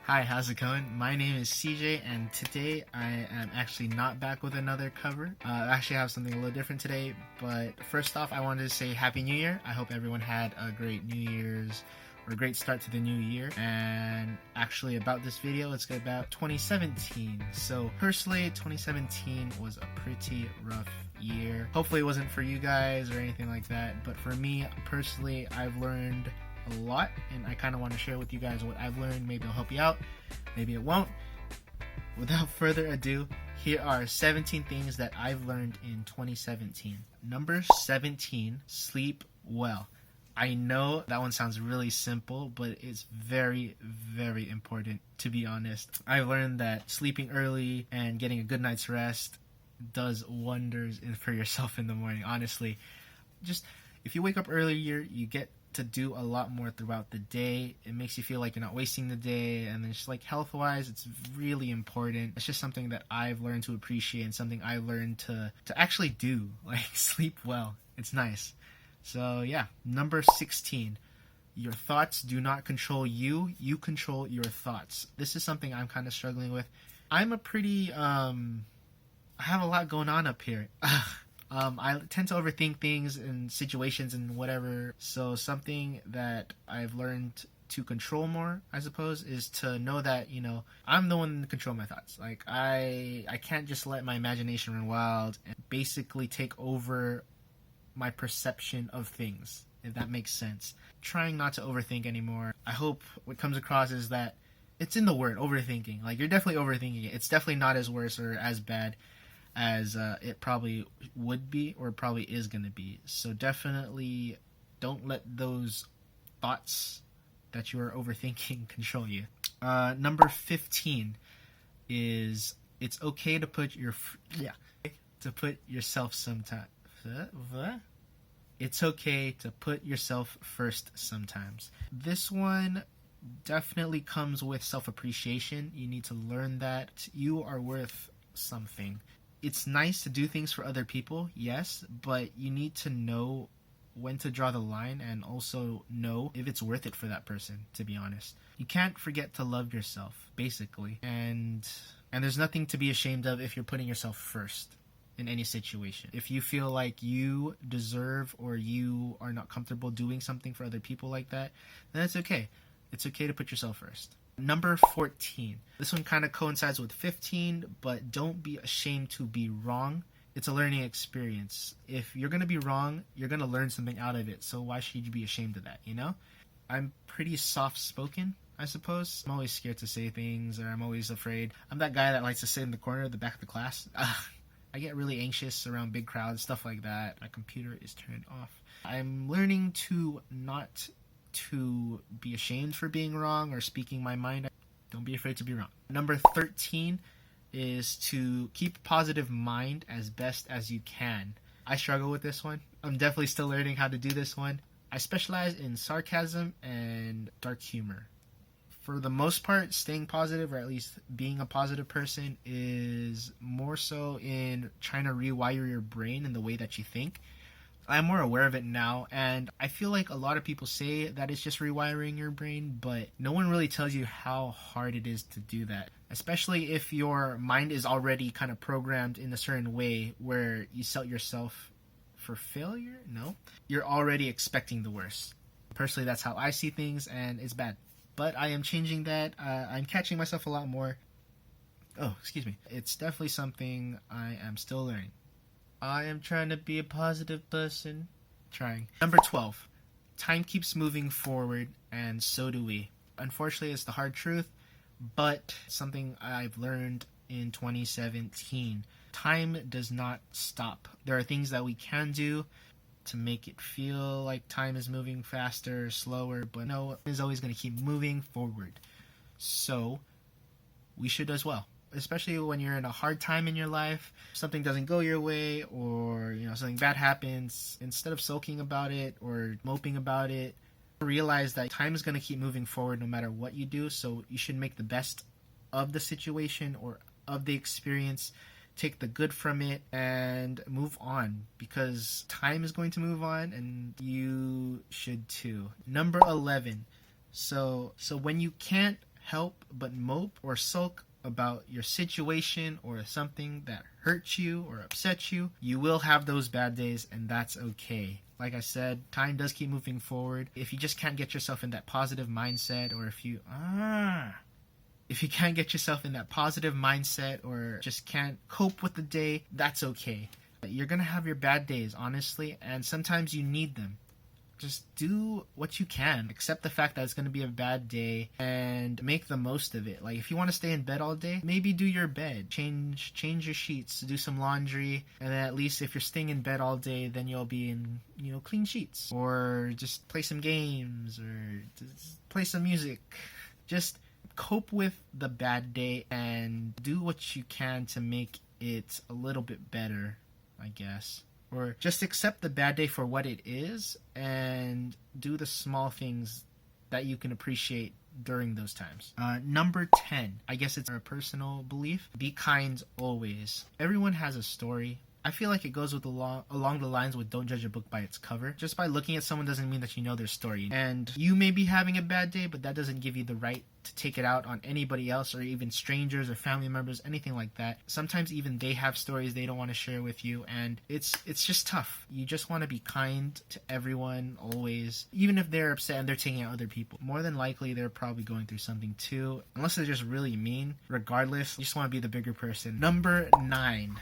Hi, how's it going? My name is CJ, and today I am actually not back with another cover. I actually have something a little different today, but first off, I wanted to say Happy New Year. I hope everyone had a great New Year's or a great start to the new year. And actually, about this video, it's about 2017. So, personally, 2017 was a pretty rough year. Hopefully, it wasn't for you guys or anything like that, but for me, personally, I've learned a lot, and I kind of want to share with you guys what I've learned. Maybe it'll help you out, maybe it won't. Without further ado, here are 17 things that I've learned in 2017. Number 17, sleep well. I know that one sounds really simple, but it's very, very important, to be honest. I've learned that sleeping early and getting a good night's rest does wonders for yourself in the morning. Honestly, just if you wake up earlier, you get to do a lot more throughout the day. It makes you feel like you're not wasting the day, and then just like health wise, it's really important. It's just something that I've learned to appreciate and something I learned to actually do, like sleep well. It's nice. So yeah, number 16, your thoughts do not control you, you control your thoughts. This is something I'm kind of struggling with. I'm a pretty I have a lot going on up here. I tend to overthink things and situations and whatever. So something that I've learned to control more, I suppose, is to know that, I'm the one to control my thoughts. Like, I can't just let my imagination run wild and basically take over my perception of things, if that makes sense. Trying not to overthink anymore. I hope what comes across is that it's in the word, overthinking. Like, you're definitely overthinking it. It's definitely not as worse or as bad as it probably would be or probably is going to be. So definitely don't let those thoughts that you are overthinking control you. Number 15 is it's okay to put yourself sometimes. It's okay to put yourself first sometimes. This one definitely comes with self-appreciation. You need to learn that you are worth something. It's nice to do things for other people, yes, but you need to know when to draw the line and also know if it's worth it for that person, to be honest. You can't forget to love yourself, basically. And there's nothing to be ashamed of if you're putting yourself first in any situation. If you feel like you deserve or you are not comfortable doing something for other people like that, then it's okay. It's okay to put yourself first. Number 14. This one kind of coincides with 15, but don't be ashamed to be wrong. It's a learning experience. If you're going to be wrong, you're going to learn something out of it. So why should you be ashamed of that, I'm pretty soft-spoken, I suppose. I'm always scared to say things, or I'm always afraid. I'm that guy that likes to sit in the corner at the back of the class. I get really anxious around big crowds, stuff like that. My computer is turned off. I'm learning to not to be ashamed for being wrong or speaking my mind. Don't be afraid to be wrong. Number 13 is to keep a positive mind as best as you can. I struggle with this one. I'm definitely still learning how to do this one. I specialize in sarcasm and dark humor. For the most part, staying positive, or at least being a positive person, is more so in trying to rewire your brain in the way that you think. I'm more aware of it now, and I feel like a lot of people say that it's just rewiring your brain, but no one really tells you how hard it is to do that. Especially if your mind is already kind of programmed in a certain way where you set yourself for failure? No. You're already expecting the worst. Personally, that's how I see things, and it's bad. But I am changing that. I'm catching myself a lot more. Oh, excuse me. It's definitely something I am still learning. I am trying to be a positive person. Trying. Number 12. Time keeps moving forward, and so do we. Unfortunately, it's the hard truth, but something I've learned in 2017. Time does not stop. There are things that we can do to make it feel like time is moving faster, slower, but no, it's always going to keep moving forward. So, we should as well. Especially when you're in a hard time in your life, something doesn't go your way, or something bad happens. Instead of sulking about it or moping about it, realize that time is going to keep moving forward no matter what you do. So you should make the best of the situation or of the experience, take the good from it, and move on, because time is going to move on, and you should too. Number 11. So when you can't help but mope or sulk about your situation or something that hurts you or upsets you, you will have those bad days, and that's okay. Like I said, time does keep moving forward. If you just can't get yourself in that positive mindset, or if you can't get yourself in that positive mindset or just can't cope with the day, that's okay. You're gonna have your bad days, honestly, and sometimes you need them. Just do what you can. Accept the fact that it's going to be a bad day and make the most of it. Like, if you want to stay in bed all day, maybe do your bed. Change your sheets, do some laundry, and then at least if you're staying in bed all day, then you'll be in, clean sheets. Or just play some games, or just play some music. Just cope with the bad day and do what you can to make it a little bit better, I guess. Or just accept the bad day for what it is and do the small things that you can appreciate during those times. Number 10, I guess it's our personal belief. Be kind always. Everyone has a story. I feel like it goes with along the lines with don't judge a book by its cover. Just by looking at someone doesn't mean that you know their story. And you may be having a bad day, but that doesn't give you the right to take it out on anybody else or even strangers or family members, anything like that. Sometimes even they have stories they don't want to share with you, and it's just tough. You just want to be kind to everyone always, even if they're upset and they're taking out other people. More than likely, they're probably going through something too, unless they're just really mean. Regardless, you just want to be the bigger person. Number 9,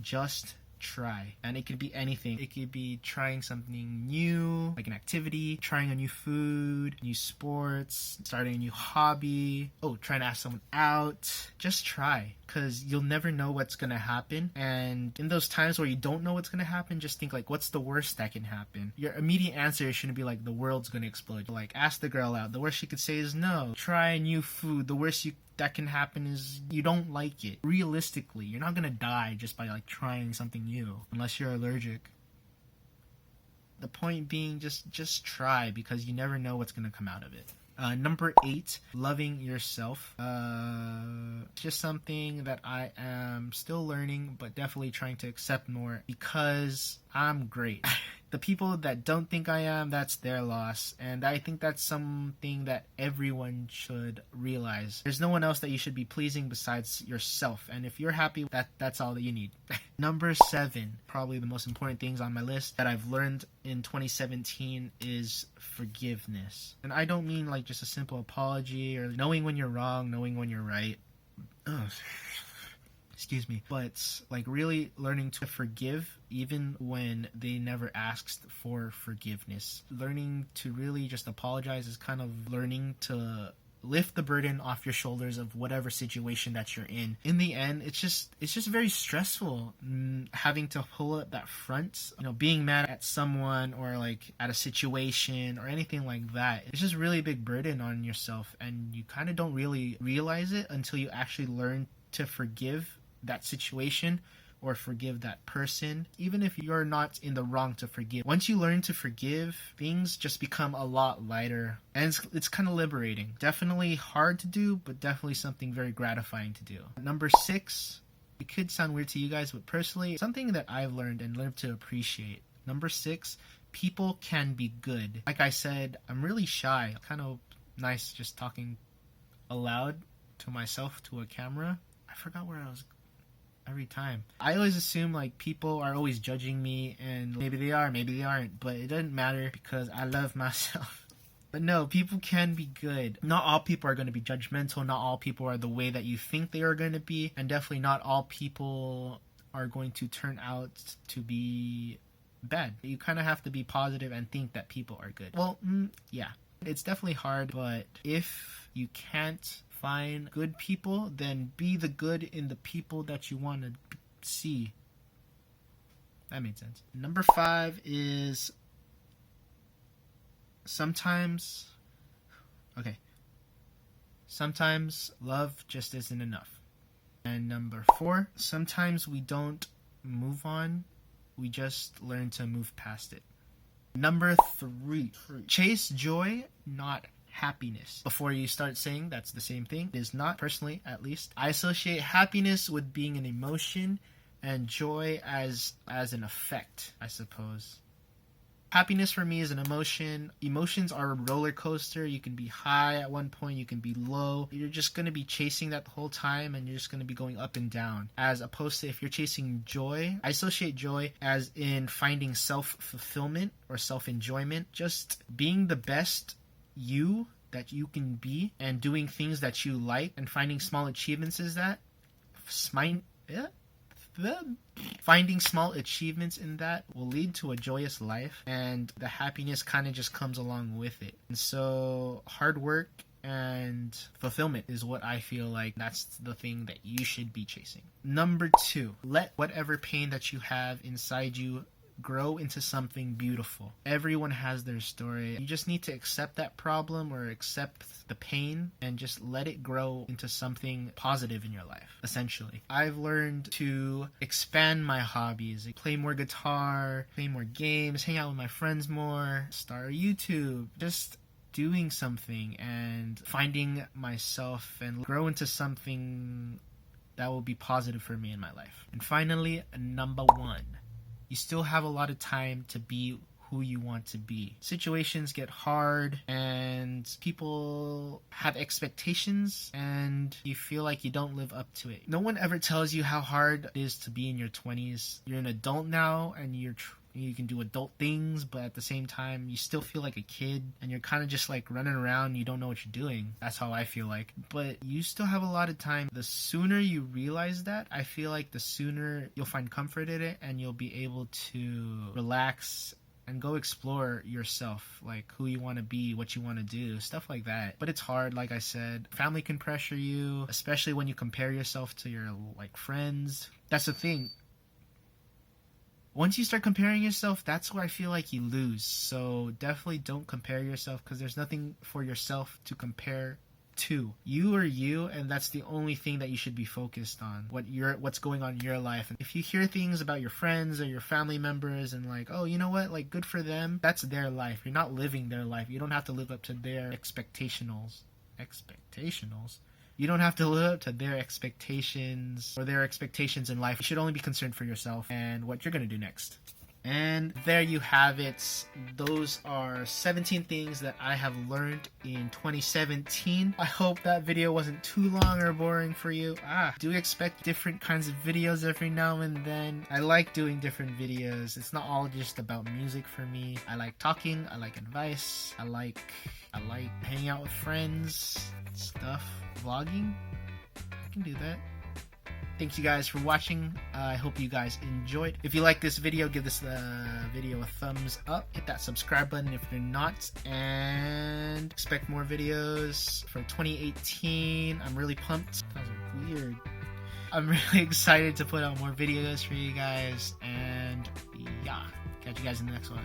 just try. And it could be anything. It could be trying something new, like an activity, trying a new food, new sports, starting a new hobby, trying to ask someone out. Just try, because you'll never know what's gonna happen. And in those times where you don't know what's gonna happen, just think like, what's the worst that can happen? Your immediate answer shouldn't be like, the world's gonna explode. Like, ask the girl out. The worst she could say is no. Try new food. The worst that can happen is you don't like it. Realistically, you're not gonna die just by like trying something new, unless you're allergic. The point being, just try, because you never know what's gonna come out of it. Number 8, loving yourself. Just something that I am still learning, but definitely trying to accept more, because I'm great. The people that don't think I am, that's their loss. And I think that's something that everyone should realize. There's no one else that you should be pleasing besides yourself. And if you're happy, that's all that you need. Number 7, probably the most important things on my list that I've learned in 2017 is forgiveness. And I don't mean like just a simple apology or knowing when you're wrong, knowing when you're right. Excuse me. But like really learning to forgive even when they never asked for forgiveness. Learning to really just apologize is kind of learning to lift the burden off your shoulders of whatever situation that you're in. In the end, it's just very stressful having to pull up that front, being mad at someone or like at a situation or anything like that. It's just really a big burden on yourself, and you kind of don't really realize it until you actually learn to forgive that situation or forgive that person, even if you're not in the wrong to forgive. Once you learn to forgive, things just become a lot lighter, and it's kind of liberating. Definitely hard to do, but definitely something very gratifying to do. Number 6, it could sound weird to you guys, but personally, something that I've learned and learned to appreciate. Number 6, people can be good. Like I said, I'm really shy. Kind of nice just talking aloud to myself, to a camera. I forgot where I was every time. I always assume like people are always judging me, and maybe they are, maybe they aren't, but it doesn't matter because I love myself. But no, people can be good. Not all people are going to be judgmental. Not all people are the way that you think they are going to be, and definitely not all people are going to turn out to be bad. You kind of have to be positive and think that people are good. Well, yeah. It's definitely hard, but if you can't find good people, then be the good in the people that you want to see. That made sense. Number 5 is sometimes love just isn't enough. And number 4, sometimes we don't move on, we just learn to move past it. Number 3, chase joy, not happiness. Before you start saying that's the same thing, it is not. Personally, at least, I associate happiness with being an emotion and joy as an effect, I suppose. Happiness for me is an emotion. Emotions are a roller coaster. You can be high at one point, you can be low. You're just going to be chasing that the whole time, and you're just going to be going up and down. As opposed to if you're chasing joy, I associate joy as in finding self-fulfillment or self-enjoyment. Just being the best you that you can be and doing things that you like and finding small achievements is that. Finding small achievements in that will lead to a joyous life, and the happiness kind of just comes along with it. And so hard work and fulfillment is what I feel like that's the thing that you should be chasing. Number 2, let whatever pain that you have inside you grow into something beautiful. Everyone has their story. You just need to accept that problem or accept the pain and just let it grow into something positive in your life, essentially. I've learned to expand my hobbies, play more guitar, play more games, hang out with my friends more, start YouTube, just doing something and finding myself and grow into something that will be positive for me in my life. And finally, number 1. You still have a lot of time to be who you want to be. Situations get hard and people have expectations and you feel like you don't live up to it. No one ever tells you how hard it is to be in your 20s. You're an adult now and you can do adult things, but at the same time you still feel like a kid and you're kind of just like running around, you don't know what you're doing. That's how I feel like. But you still have a lot of time. The sooner you realize that, I feel like the sooner you'll find comfort in it and you'll be able to relax and go explore yourself, like who you want to be, what you want to do, stuff like that. But it's hard, like I said. Family can pressure you, especially when you compare yourself to your like friends. That's the thing. Once you start comparing yourself, that's where I feel like you lose. So definitely don't compare yourself because there's nothing for yourself to compare to. You are you, and that's the only thing that you should be focused on. What's going on in your life. And if you hear things about your friends or your family members and like, oh, you know what, like good for them, that's their life. You're not living their life. You don't have to live up to their expectationals. You don't have to live up to their expectations or their expectations in life. You should only be concerned for yourself and what you're going to do next. And there you have it. Those are 17 things that I have learned in 2017. I hope that video wasn't too long or boring for you. Do expect different kinds of videos every now and then. I like doing different videos. It's not all just about music for me. I like talking. I like advice. I like hanging out with friends, stuff, vlogging. I can do that. Thank you guys for watching. I hope you guys enjoyed. If you like this video, give this video a thumbs up. Hit that subscribe button if you're not. And expect more videos for 2018. I'm really pumped. That was weird. I'm really excited to put out more videos for you guys. And yeah, catch you guys in the next one.